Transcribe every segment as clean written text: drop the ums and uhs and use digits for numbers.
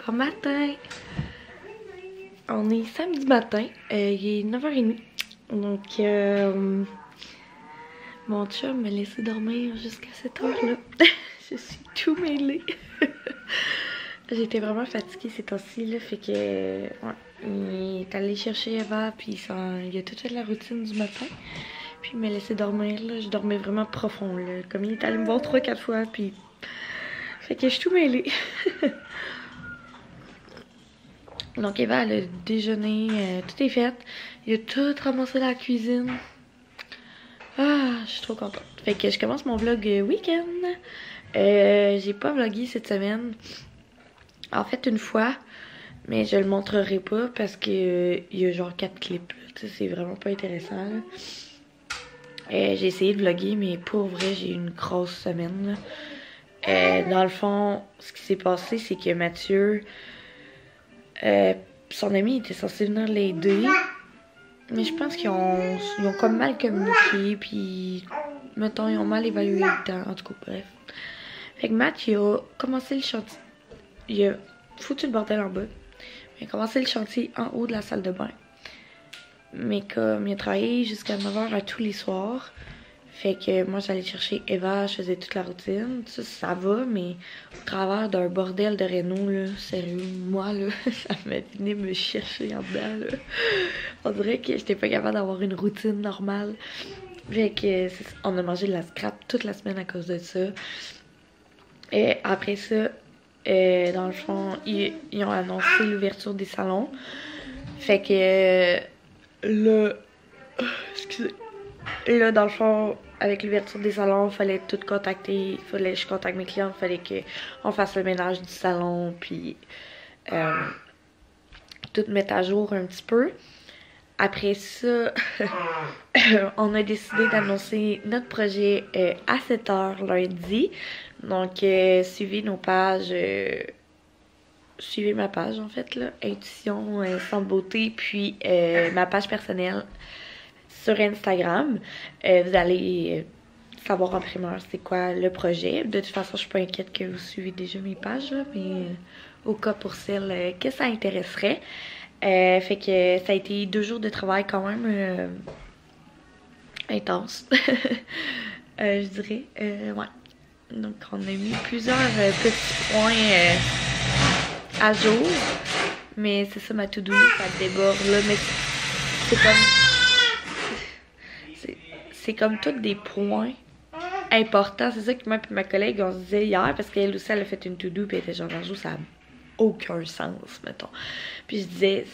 Bon matin! On est samedi matin, il est 9h30. Donc, mon chum m'a laissé dormir jusqu'à cette heure-là. Je suis tout mêlée. J'étais vraiment fatiguée ces temps-ci, là, fait que, ouais, il est allé chercher Eva, puis il a tout fait la routine du matin. Puis il m'a laissé dormir, là, je dormais vraiment profond, là, comme il est allé me voir 3-4 fois, puis... Fait que je suis tout mêlée. Donc Eva, elle a déjeuné, tout est fait. Il a tout ramassé dans la cuisine. Ah, je suis trop contente. Fait que je commence mon vlog week-end. J'ai pas vlogué cette semaine. En fait, une fois, mais je le montrerai pas parce que il y a genre 4 clips. C'est vraiment pas intéressant. J'ai essayé de vlogger, mais pour vrai, j'ai eu une grosse semaine. Dans le fond, ce qui s'est passé, c'est que Mathieu... son ami était censé venir l'aider, mais je pense qu'ils ont comme mal communiqué, puis mettons ils ont mal évalué le temps, en tout cas bref. Fait que Matt il a commencé le chantier, il a foutu le bordel en bas, il a commencé le chantier en haut de la salle de bain. Mais comme il a travaillé jusqu'à 9h à tous les soirs, fait que moi j'allais chercher Eva, je faisais toute la routine, ça va, mais au travers d'un bordel de réno, là, sérieux, moi là, ça m'a venu me chercher en dedans, là. On dirait que j'étais pas capable d'avoir une routine normale. Fait que on a mangé de la scrap toute la semaine à cause de ça. Et après ça, dans le fond, ils ont annoncé l'ouverture des salons. Fait que là, excusez. Là, dans le fond, avec l'ouverture des salons, il fallait tout contacter. Il fallait que je contacte mes clients. Il fallait qu'on fasse le ménage du salon. Puis, tout mettre à jour un petit peu. Après ça, on a décidé d'annoncer notre projet à 7h lundi. Donc, suivez nos pages. Suivez ma page, en fait, là. Intuition, Centre Beauté. Puis, ma page personnelle sur Instagram. Vous allez savoir en primeur c'est quoi le projet. De toute façon, je suis pas inquiète que vous suivez déjà mes pages, là, mais au cas pour celles que ça intéresserait. Fait que ça a été 2 jours de travail quand même intense. Je dirais. Ouais. Donc on a mis plusieurs petits points à jour. Mais c'est ça ma to-do, ça déborde là, mais c'est comme tous des points importants. C'est ça que moi et ma collègue, on se disait hier, parce qu'elle aussi, elle a fait une to-do, puis elle était genre, ça n'a aucun sens, mettons. Puis je disais,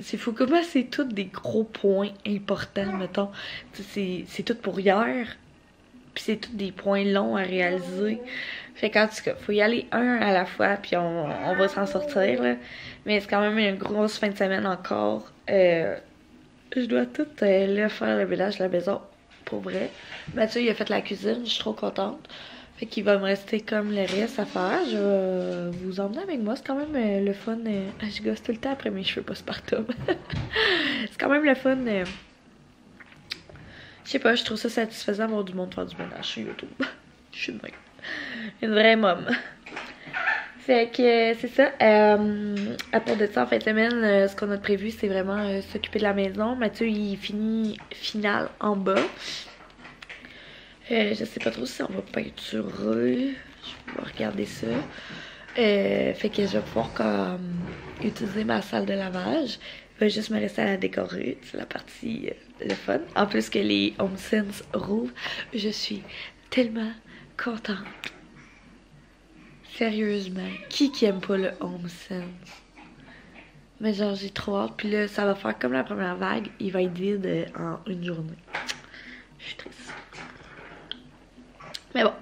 c'est fou, comment c'est tous des gros points importants, mettons. C'est tout pour hier, puis c'est tous des points longs à réaliser. Fait qu'en tout cas, faut y aller un à la fois, puis on va s'en sortir, là. Mais c'est quand même une grosse fin de semaine encore. Je dois tout là faire le ménage de la maison. Pour vrai. Mathieu, il a fait la cuisine, je suis trop contente. Fait qu'il va me rester comme le reste à faire. Je vais vous emmener avec moi. C'est quand même le fun. Je gosse tout le temps après mes cheveux postpartum. C'est quand même le fun. Je sais pas, je trouve ça satisfaisant d'avoir du monde faire du ménage sur YouTube. Je suis de même. Une vraie môme. Fait que c'est ça. À part de ça, en fin de semaine, ce qu'on a prévu, c'est vraiment s'occuper de la maison. Mathieu, il finit finale en bas. Je sais pas trop si on va peinturer. Je vais regarder ça. Fait que je vais pouvoir utiliser ma salle de lavage. Il va juste me rester à la décorer. C'est la partie le fun. En plus que les HomeSense rouvrent, je suis tellement contente. Sérieusement, qui aime pas le HomeSense? Mais genre, j'ai trop hâte. Puis là, ça va faire comme la première vague. Il va être vide en une journée. Je suis triste. Mais bon,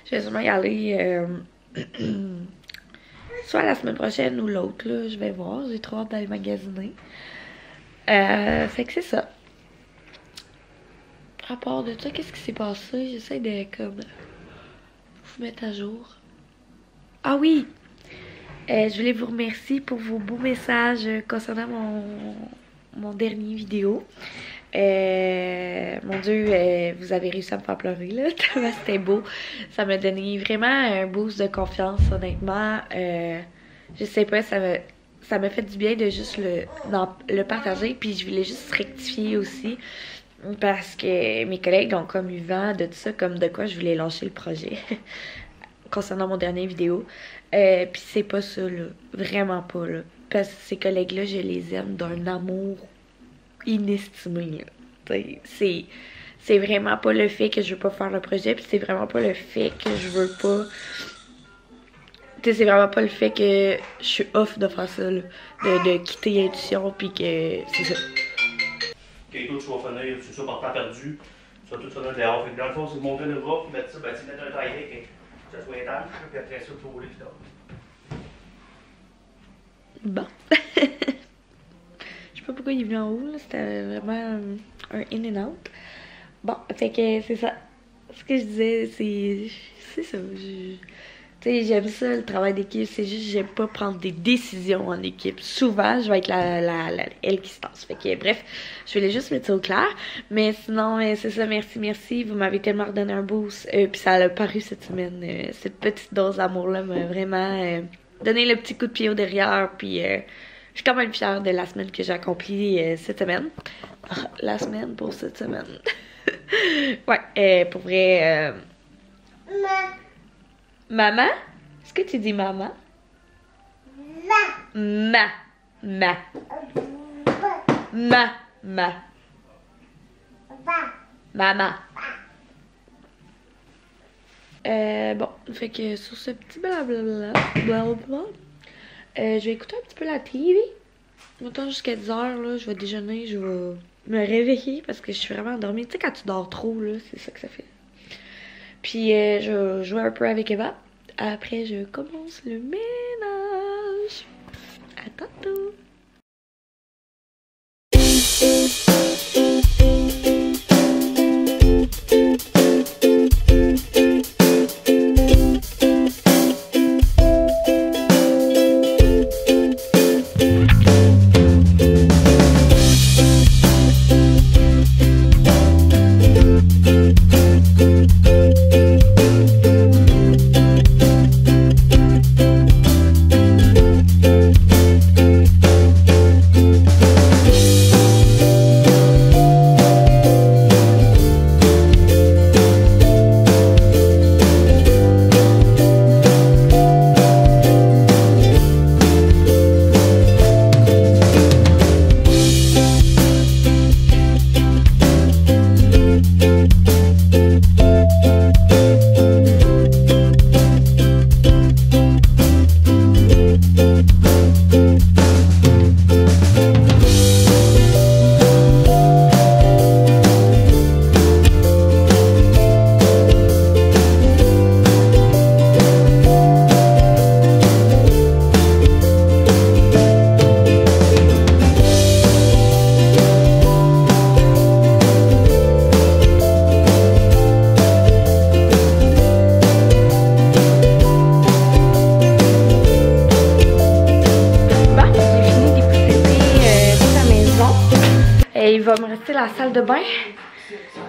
je vais sûrement y aller soit la semaine prochaine ou l'autre, là. Je vais voir. J'ai trop hâte d'aller magasiner. Fait que c'est ça. À part de ça, qu'est-ce qui s'est passé? J'essaie de comme vous mettre à jour. Ah oui! Je voulais vous remercier pour vos beaux messages concernant mon dernier vidéo. Mon Dieu, vous avez réussi à me faire pleurer, là. C'était beau. Ça m'a donné vraiment un boost de confiance, honnêtement. Je sais pas, ça m'a fait du bien de juste le partager. Puis je voulais juste rectifier aussi. Parce que mes collègues ont comme eu vent de tout ça, comme de quoi je voulais lâcher le projet. Concernant mon dernier vidéo. Puis c'est pas ça, là. Vraiment pas, là. Parce que ces collègues-là, je les aime d'un amour inestimé, là. C'est vraiment pas le fait que je veux pas faire le projet, puis c'est vraiment pas le fait que je veux pas... Tu sais, c'est vraiment pas le fait que je suis off de faire ça, là. De quitter Intuition, puis que... c'est ça. Ok, toi, tu vas finir, c'est ça, par temps perdu. Tu vas tout finir dehors. Fait que dans le fond, c'est de monter le bras, puis mettre ça, ben, tu mets un taillé, que ça soit étanche, puis après ça, tu rouler, puis Bon. Je sais pas pourquoi il est venu en haut, là. C'était vraiment un in and out. Bon, fait que c'est ça. Ce que je disais, c'est ça. Tu sais, j'aime ça, le travail d'équipe. C'est juste j'aime pas prendre des décisions en équipe. Souvent, je vais être elle qui se tasse. Fait que, bref, je voulais juste mettre ça au clair. Mais sinon, c'est ça, merci. Vous m'avez tellement redonné un boost. Puis ça a paru cette semaine. Cette petite dose d'amour-là m'a vraiment donné le petit coup de pied au derrière. Puis je suis quand même fière de la semaine que j'ai accomplie cette semaine. La semaine pour cette semaine. Ouais, pour vrai... Maman? Est-ce que tu dis maman? Ma. Maman. Bon, fait que sur ce petit blablabla, je vais écouter un petit peu la TV. Maintenant jusqu'à 10h, là, je vais déjeuner, je vais me réveiller parce que je suis vraiment endormie. Tu sais, quand tu dors trop, là, c'est ça que ça fait. Puis je vais jouer un peu avec Eva. Après, je commence le ménage. À tantôt. Il va me rester la salle de bain.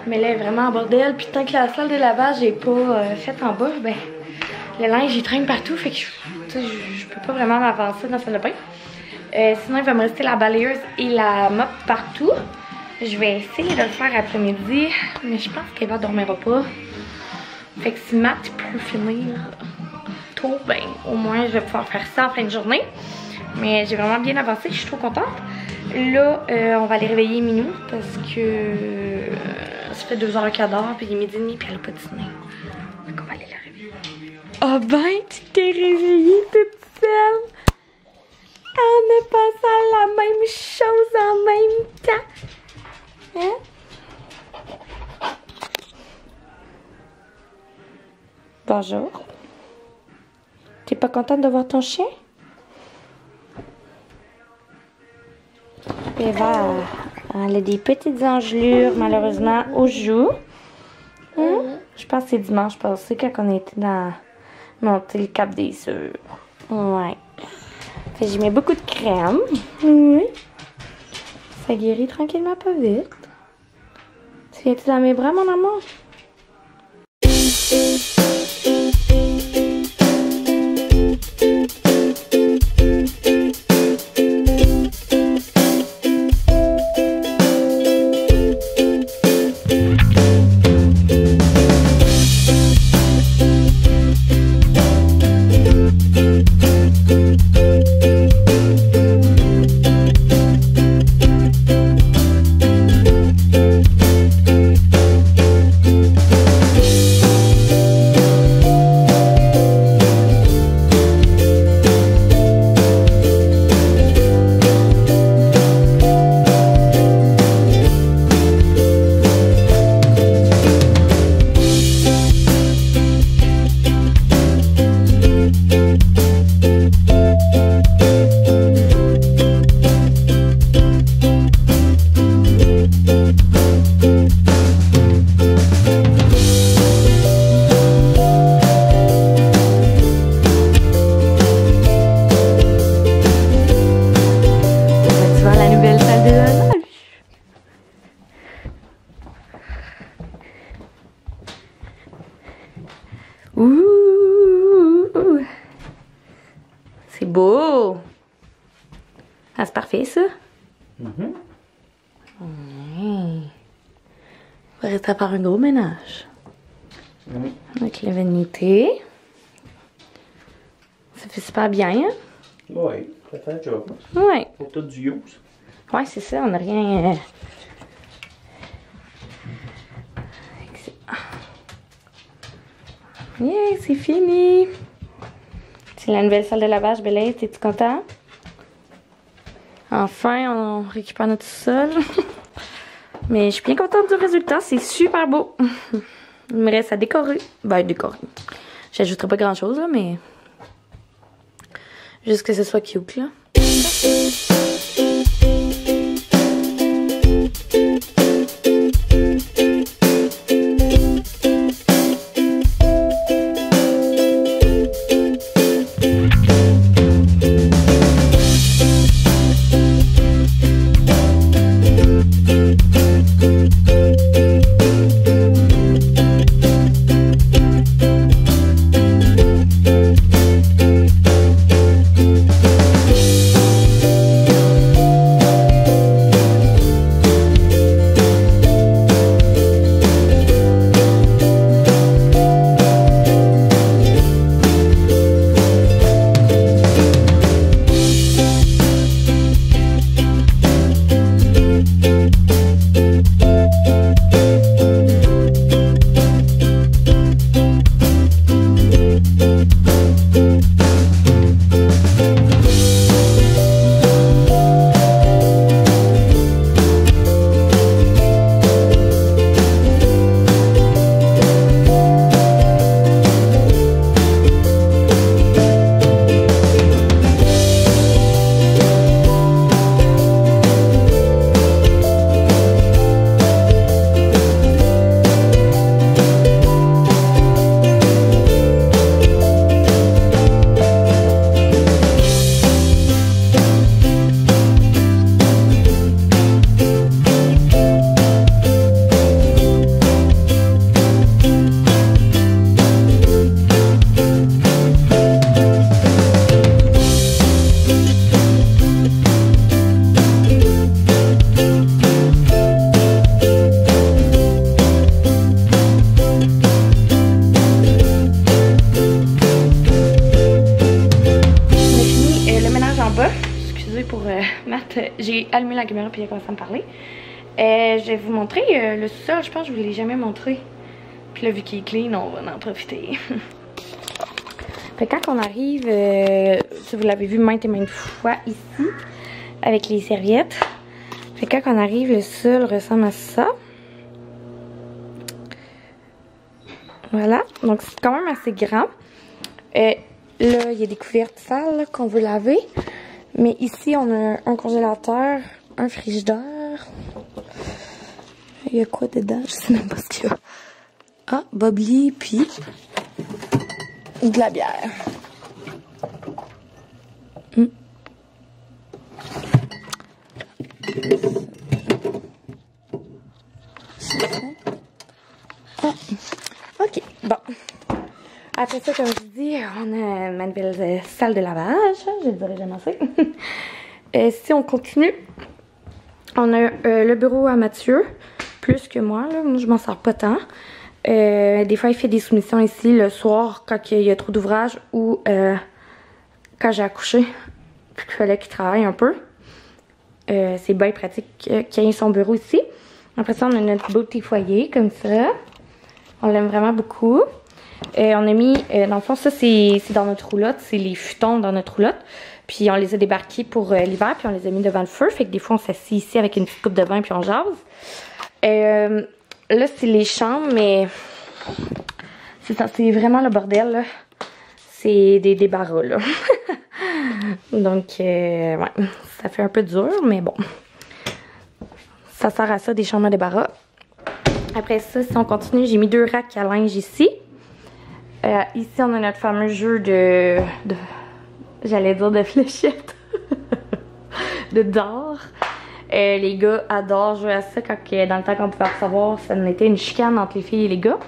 Mais là, elle est vraiment en bordel. Puis tant que la salle de lavage n'est pas faite en bas, ben, le linge, il traîne partout. Fait que je peux pas vraiment m'avancer dans la salle de bain. Sinon, il va me rester la balayeuse et la mop partout. Je vais essayer de le faire après-midi. Mais je pense qu'Eva ne dormira pas. Fait que si Matt peut finir tôt, ben, au moins, je vais pouvoir faire ça en fin de journée. Mais j'ai vraiment bien avancé. Je suis trop contente. Là, on va aller réveiller Minou parce que ça fait 2h qu'elle dort, puis il est 12h30, puis elle a pas dîné. Donc on va aller la réveiller. Ah ben, tu t'es réveillée toute seule. On a passé à la même chose en même temps. Hein? Bonjour. T'es pas contente de voir ton chien? Eva, elle a des petites engelures, malheureusement, aux joues. Je pense que c'est dimanche passé quand on était dans monter le Cap des Sûrs. Ouais. Fait que j'y mets beaucoup de crème. Oui. Ça guérit tranquillement, pas vite. Tu viens-tu dans mes bras, mon amour? beau! Ah, c'est parfait, ça? Mhm. On va rester à faire un gros ménage. Avec la vanité. Ça fait super bien, hein? Oui, ça fait un job. Ouais. Pour tout du use. Ouais, c'est ça, on n'a rien. Yeah, c'est fini! C'est la nouvelle salle de lavage, Belaïse, es-tu content? Enfin, on récupère notre sol. Mais je suis bien contente du résultat, c'est super beau. Il me reste à décorer. Ben, décorer. J'ajouterai pas grand chose, là, mais. Juste que ce soit cute, là. J'ai allumé la caméra puis il a commencé à me parler. Je vais vous montrer le sol, je pense que je vous l'ai jamais montré. Puis là, vu qu'il est clean, on va en profiter. Fait que quand on arrive, vous l'avez vu maintes et maintes fois ici, avec les serviettes. Fait que quand on arrive, le sol ressemble à ça. Voilà, donc c'est quand même assez grand. Là, il y a des couvertes sales qu'on veut laver. Mais ici, on a un congélateur, un frigidaire. Il y a quoi dedans? Je sais même pas ce qu'il y a. Ah, bubbly, puis de la bière. Ah. Ok, bon. Après ça, comme je vous dis, on a ma nouvelle salle de lavage. Je ne dirais jamais assez. Si on continue, on a le bureau à Mathieu, plus que moi. Là. Moi, je m'en sers pas tant. Des fois, il fait des soumissions ici le soir quand il y a trop d'ouvrages ou quand j'ai accouché. Puis qu'il fallait qu'il travaille un peu. C'est bien pratique qu'il y ait son bureau ici. Après ça, on a notre beau petit foyer comme ça. On l'aime vraiment beaucoup. On a mis, dans le fond, ça c'est dans notre roulotte, c'est les futons dans notre roulotte. Puis on les a débarqués pour l'hiver, puis on les a mis devant le feu. Fait que des fois, on s'assied ici avec une petite coupe de vin, puis on jase. Là, c'est les chambres, mais c'est vraiment le bordel, là. C'est des débarras, là. Donc, ouais, ça fait un peu dur, mais bon. Ça sert à ça, des chambres à débarras. Après ça, si on continue, j'ai mis 2 racks à linge ici. Ici, on a notre fameux jeu de j'allais dire de fléchettes. de d'or. Les gars adorent jouer à ça quand dans le temps qu'on pouvait recevoir, ça n'était une chicane entre les filles et les gars.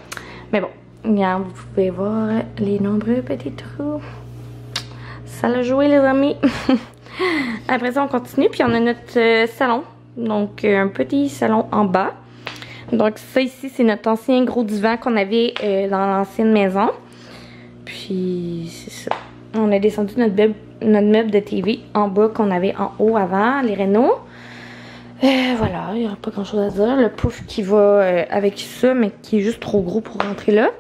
Mais bon, regarde, vous pouvez voir les nombreux petits trous. ça l'a joué les amis. Après ça on continue puis on a notre salon. Donc un petit salon en bas. Donc ça ici c'est notre ancien gros divan qu'on avait dans l'ancienne maison. Puis c'est ça. On a descendu notre meuble de TV en bas qu'on avait en haut avant, les rénaux. Voilà, il n'y aura pas grand chose à dire. Le pouf qui va avec ça, mais qui est juste trop gros pour rentrer là.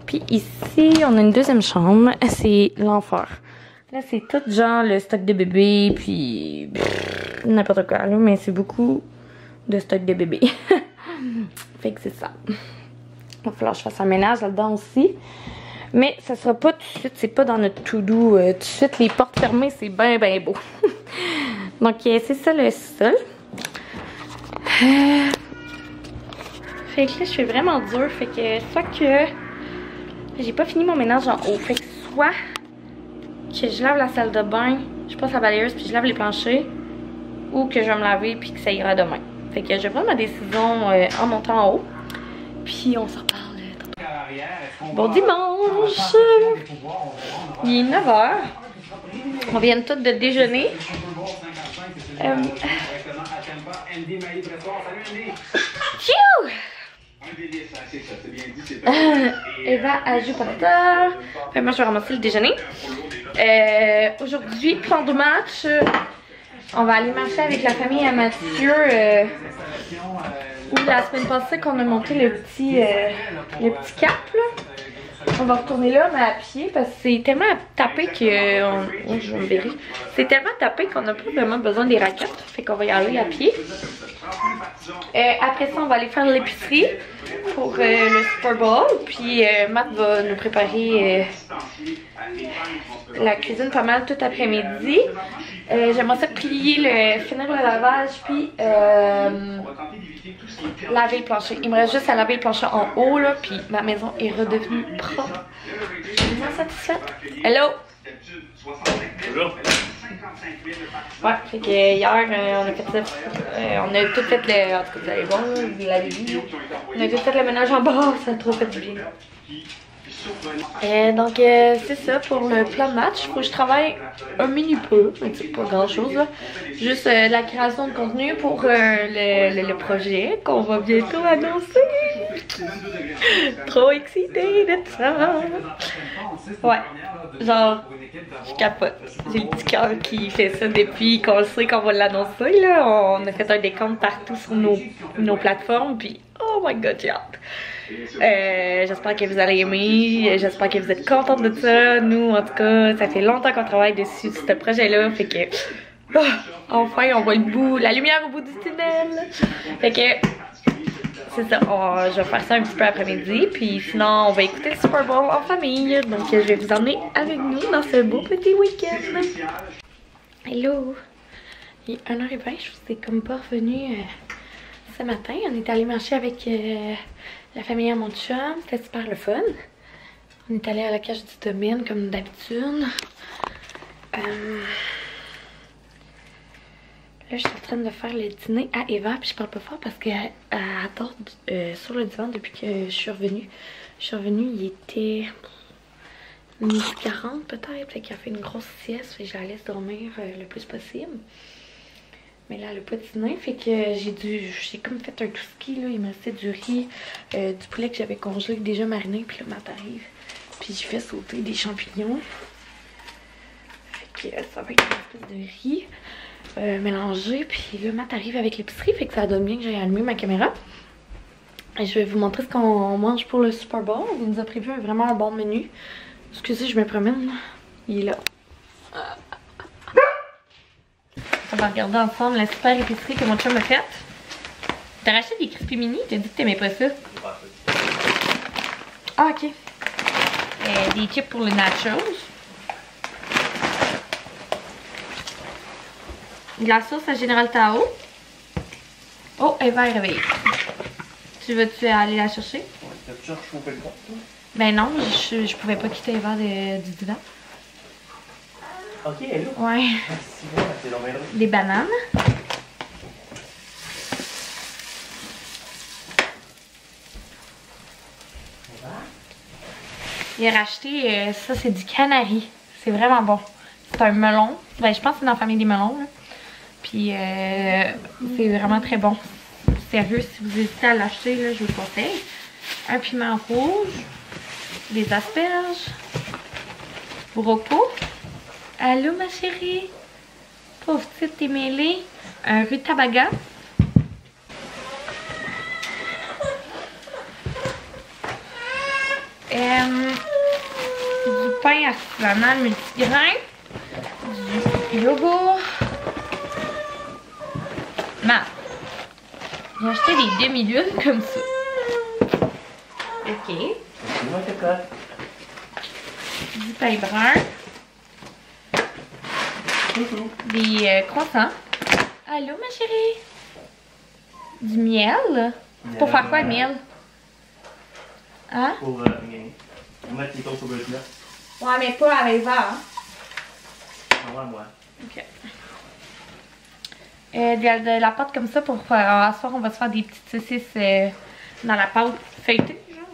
Puis ici, on a une deuxième chambre. C'est l'enfer. Là, c'est tout genre le stock de bébé, puis n'importe quoi, là. Mais c'est beaucoup de stock de bébé. Fait que c'est ça. Il va falloir que je fasse un ménage là-dedans aussi. Mais ça sera pas tout de suite, c'est pas dans notre to-do. Tout de suite, les portes fermées, c'est bien, bien beau. Donc, c'est ça le sol. Fait que là, je fais vraiment dur. Fait que soit que j'ai pas fini mon ménage en haut. Fait que soit que je lave la salle de bain, je passe la balayeuse puis je lave les planchers. Ou que je vais me laver puis que ça ira demain. Fait que je vais prendre ma décision en montant en haut. Puis on s'en reparle. Bon dimanche! Il est 9h. On vient tous de déjeuner. Eva a joué par terre. Moi je vais ramasser le déjeuner. Aujourd'hui, plan de match. On va aller marcher avec la famille à Mathieu. Ou la semaine passée qu'on a monté le petit cap là. On va retourner là, mais à pied, parce que c'est tellement tapé que... Oh, je vais me verrer. C'est tellement tapé qu'on n'a pas vraiment besoin des raquettes. Fait qu'on va y aller à pied. Après ça, on va aller faire l'épicerie pour le Super Bowl. Puis Matt va nous préparer la cuisine pas mal tout après-midi. J'aimerais ça plier finir le lavage, puis laver le plancher. Il me reste juste à laver le plancher en haut, là, puis ma maison est redevenue propre. Je suis vraiment satisfaite. Hello! Bonjour. Ouais, fait que hier, on a fait ça. On a tout fait le... En tout cas, vous allez voir, vous l'avez vu. On a tout fait le ménage en bas, ça a trop fait du bien. Donc c'est ça pour le plan de match. Faut que je travaille un mini peu, mais c'est pas grand chose là. Juste la création de contenu pour le projet qu'on va bientôt annoncer. Trop excitée de ça. Ouais, genre je capote. J'ai le petit cœur qui fait ça depuis qu'on le sait qu'on va l'annoncer là. On a fait un décompte partout sur nos plateformes, puis oh my god, j'ai hâte. J'espère que vous allez aimer, j'espère que vous êtes contente de ça. Nous, en tout cas, ça fait longtemps qu'on travaille dessus, ce projet-là, fait que enfin, on voit la lumière au bout du tunnel. Fait que c'est ça, je vais faire ça un petit peu après-midi, puis sinon, on va écouter le Super Bowl en famille. Donc, je vais vous emmener avec nous dans ce beau petit week-end. Hello! Il est 1h20, je vous ai comme pas revenu ce matin. On est allé marcher avec la famille à mon chum, c'était super le fun. On est allé à la cage du domaine comme d'habitude. Là, je suis en train de faire le dîner à Eva, puis je parle pas fort parce qu'elle dort sur le divan depuis que je suis revenue. Je suis revenue, il était 12h40 peut-être, fait qu'elle a fait une grosse sieste, fait que je la laisse dormir le plus possible. Mais là, elle a pas dîné, fait que j'ai comme fait un tout ski, là. Il me restait du riz, du poulet que j'avais congelé, déjà mariné, puis là, Matt arrive. Puis j'ai fait sauter des champignons. Fait que ça va être une espèce de riz mélangé. Puis là, Matt arrive avec l'épicerie, fait que ça donne bien que j'ai allumé ma caméra. Et je vais vous montrer ce qu'on mange pour le Super Bowl. On nous a prévu vraiment un bon menu. Excusez, je me promène. Il est là. On va regarder ensemble la super épicerie que mon chum a faite. T'as racheté des Crispy Mini? T'as dit que t'aimais pas ça? Ah, ok. Des chips pour les nachos. De la sauce à Général Tao. Oh, Eva est réveillée. Tu veux-tu aller la chercher? T'as-tu chauffé le compte? Ben non, je pouvais pas quitter Eva du divan. Ok, elle est là. Ouais. C'est long, mais là. Des bananes. Il a racheté, ça c'est du canari. C'est vraiment bon. C'est un melon. Ben, je pense que c'est dans la famille des melons. Là. Puis c'est vraiment très bon. Sérieux, si vous hésitez à l'acheter, là, je vous le conseille. Un piment rouge, des asperges, brocco. Allô ma chérie? Pauvre petite, t'es mêlée. Un rutabaga. Du pain artisanal multigrain. Du yogourt. J'ai acheté des demi-lunes comme ça. Ok. Du pain brun. Des croissants. Allô ma chérie? Du miel? Pour faire quoi le miel? Hein? Pour mettre les toasts au beurre de Ouais, mais pas à l'hiver. Hein? moi. Ok. De la pâte comme ça pour à soir on va se faire des petites saucisses dans la pâte feuilletée, genre.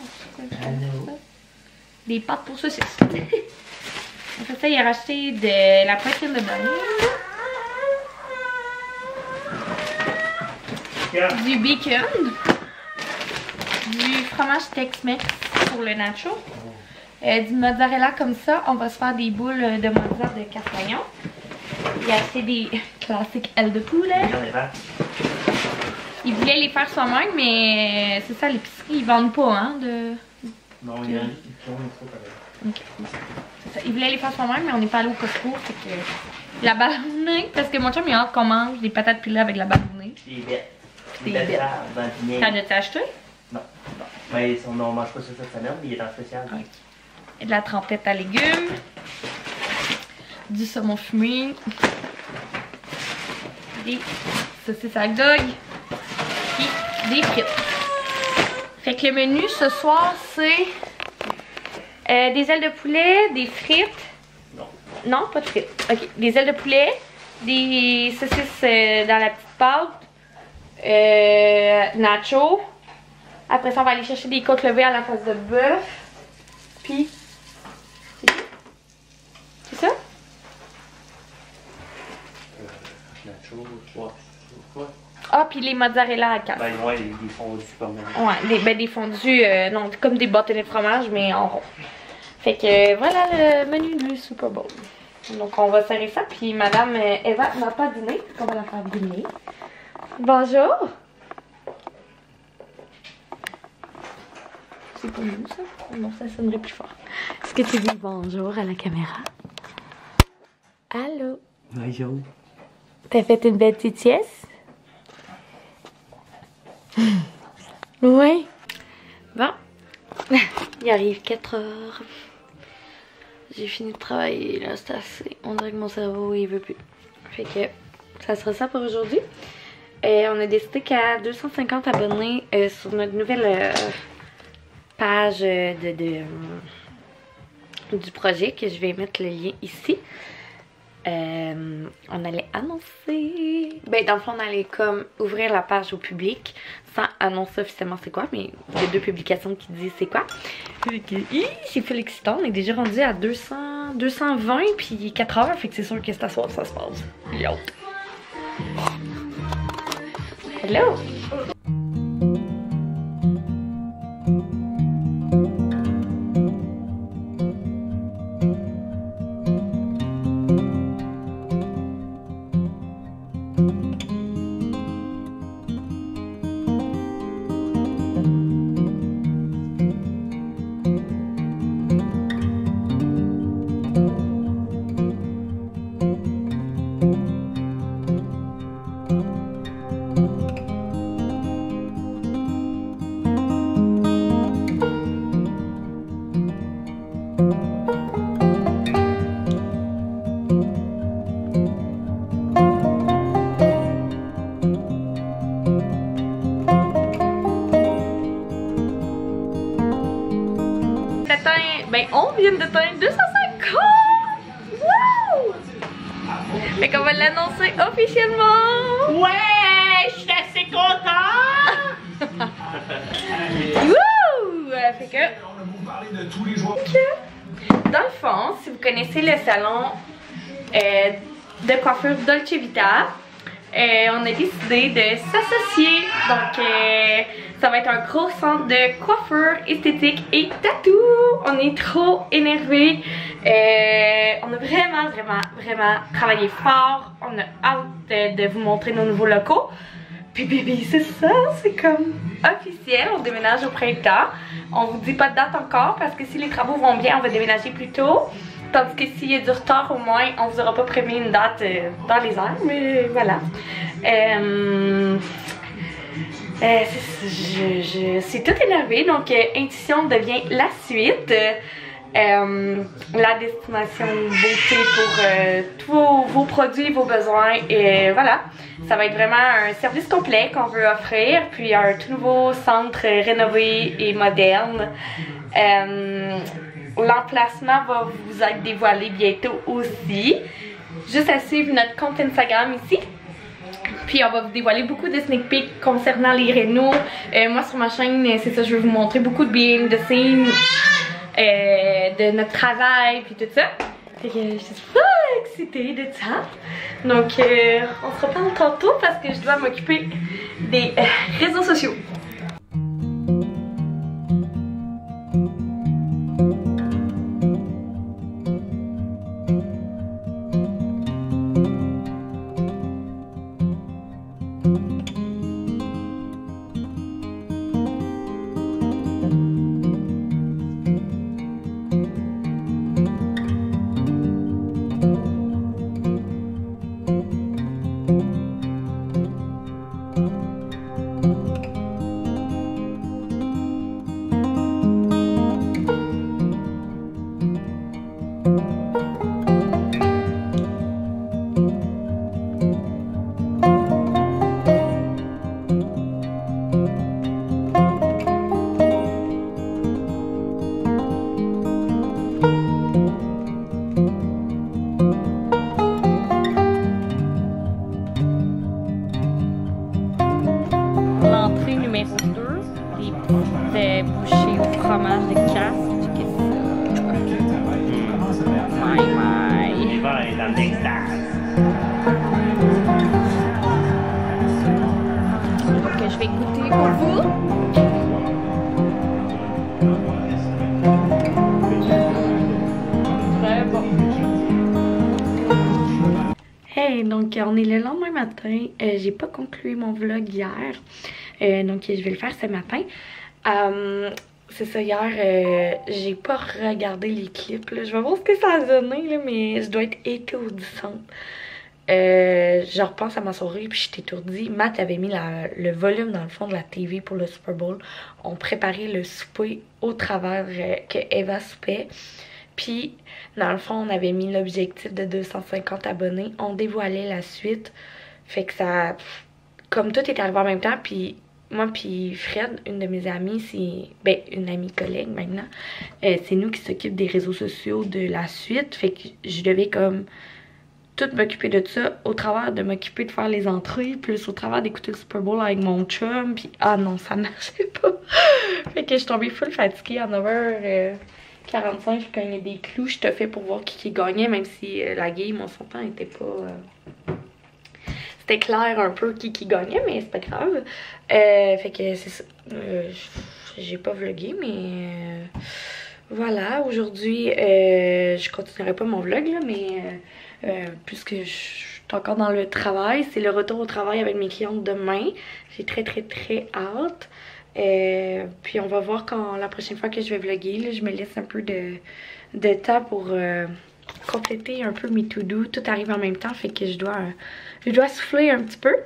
Des pâtes pour saucisses. Après ça, il a racheté de la poitrine de bœuf. Yeah. Du bacon. Du fromage Tex-Mex pour le nacho. Du mozzarella comme ça. On va se faire des boules de mozzarella de castagnons. Il a acheté des classiques ailes de poulet. Il voulait les faire soi-même, mais c'est ça, à l'épicerie, ils vendent pas, hein, de... Non, il y a juste qui ont une okay. Ça. Il voulait les faire soi-même, mais on n'est pas allé au Costco, fait que... La ballonnée, parce que mon chum, il a hâte qu'on mange des patates pilées avec la ballonnée. Des bêtes. Des bêtes. T'en as-tu acheté? Non. Mais on ne mange pas ça cette semaine, mais il est en spécial. Okay. Et de la trempette à légumes. Du saumon fumé. Des saucisses à dog. Puis des frites. Fait que le menu ce soir, c'est des ailes de poulet, des frites. Non. Non, pas de frites. Ok. Des ailes de poulet, des saucisses dans la petite pâte, nacho. Après ça, on va aller chercher des côtes levées à la face de bœuf. Puis, c'est ça? Nacho, quoi? Ah, puis les mozzarella à casse. Ben ouais, des fondus comme ça. Ouais, des fondus, non, comme des bâtonnets de fromage, mais en rond. Fait que voilà le menu du Super Bowl. Donc on va serrer ça, puis madame Eva n'a pas dîné, on va la faire dîner. Bonjour! C'est pour nous ça? Non, ça sonnerait plus fort. Est-ce que tu dis bonjour à la caméra? Allô? Bonjour. T'as fait une belle petite sieste? Oui. Bon. Il arrive 4 heures. J'ai fini de travailler, là, c'est assez. On dirait que mon cerveau, il veut plus. Fait que ça sera ça pour aujourd'hui. On a décidé qu'à 250 abonnés sur notre nouvelle page du projet, que je vais mettre le lien ici. On allait annoncer... Ben, dans le fond, on allait comme ouvrir la page au public sans annoncer officiellement c'est quoi, mais il y a 2 publications qui disent c'est quoi. C'est full excitant. On est déjà rendu à 220 puis 4 heures, fait que c'est sûr que c'est à soir ça se passe. Yo! Hello! Ben, on vient de teindre 250! Wow! Fait qu'on va l'annoncer officiellement! Ouais! Je suis assez content! Wouh! Fait que... Dans le fond, si vous connaissez le salon de coiffure Dolce Vita. On a décidé de s'associer, donc ça va être un gros centre de coiffure, esthétique et tatou. On est trop énervés. On a vraiment travaillé fort. On a hâte de vous montrer nos nouveaux locaux. Puis bébé, c'est ça, c'est comme officiel, on déménage au printemps. On vous dit pas de date encore parce que si les travaux vont bien, on va déménager plus tôt. Tandis que s'il y a du retard au moins, on vous aura pas prévu une date dans les airs, mais voilà. Je suis toute énervée, donc Intuition devient la suite. La destination beauté pour tous vos produits, vos besoins, et voilà. Ça va être vraiment un service complet qu'on veut offrir, puis un tout nouveau centre rénové et moderne. L'emplacement va vous être dévoilé bientôt aussi. Juste à suivre notre compte Instagram ici. Puis on va vous dévoiler beaucoup de sneak peeks concernant les rénaux. Moi sur ma chaîne, c'est ça, je vais vous montrer beaucoup de behind the scenes, de notre travail, puis tout ça. Fait que je suis pas excitée de ça. Donc on se reprend tantôt parce que je dois m'occuper des réseaux sociaux. Bouchées au fromage de casque. Il va être dans l'extase. Donc je vais goûter pour vous. Très bon. Hey, donc on est le lendemain matin. J'ai pas conclu mon vlog hier. Donc je vais le faire ce matin. C'est ça, hier, j'ai pas regardé les clips, là. Je vais voir ce que ça a donné, là, mais je dois être étourdissante. Je repense à ma soirée, puis j'étais étourdie. Matt avait mis le volume dans le fond de la TV pour le Super Bowl. On préparait le souper au travers que Eva soupait. Puis, dans le fond, on avait mis l'objectif de 250 abonnés. On dévoilait la suite. Fait que ça... Comme tout est arrivé en même temps, puis... Moi puis Fred, une de mes amies, c'est... Ben, une amie collègue maintenant. C'est nous qui s'occupent des réseaux sociaux de la suite. Fait que je devais comme tout m'occuper de ça, au travers de m'occuper de faire les entrées, plus au travers d'écouter le Super Bowl avec mon chum. Puis ah non, ça marchait pas. Fait que je suis tombée full fatiguée à 9h45. Quand il y a des clous, je te fais pour voir qui gagnait, même si la game, on s'entend, était pas... C'était clair un peu qui gagnait, mais c'est pas grave. Fait que c'est ça. J'ai pas vlogué, mais voilà. Aujourd'hui, je continuerai pas mon vlog, là, mais puisque je suis encore dans le travail, c'est le retour au travail avec mes clientes demain. J'ai très hâte. Puis on va voir quand la prochaine fois que je vais vlogger, là, je me laisse un peu de temps pour compléter un peu mes to-do. Tout arrive en même temps, fait que je dois souffler un petit peu.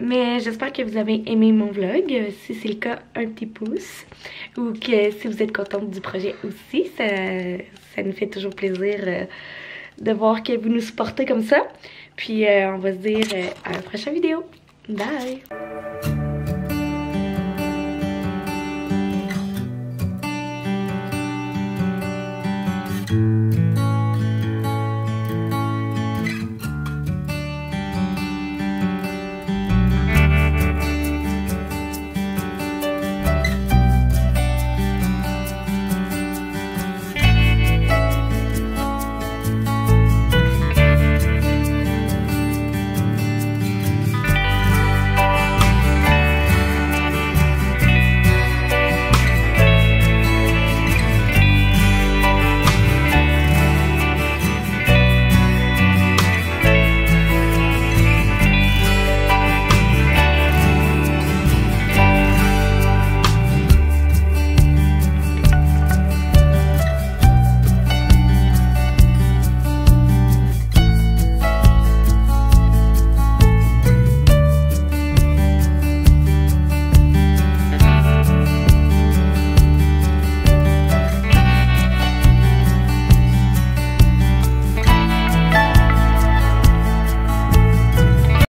Mais j'espère que vous avez aimé mon vlog. Si c'est le cas, un petit pouce. Ou que si vous êtes contente du projet aussi, ça nous fait toujours plaisir de voir que vous nous supportez comme ça. Puis on va se dire à la prochaine vidéo. Bye!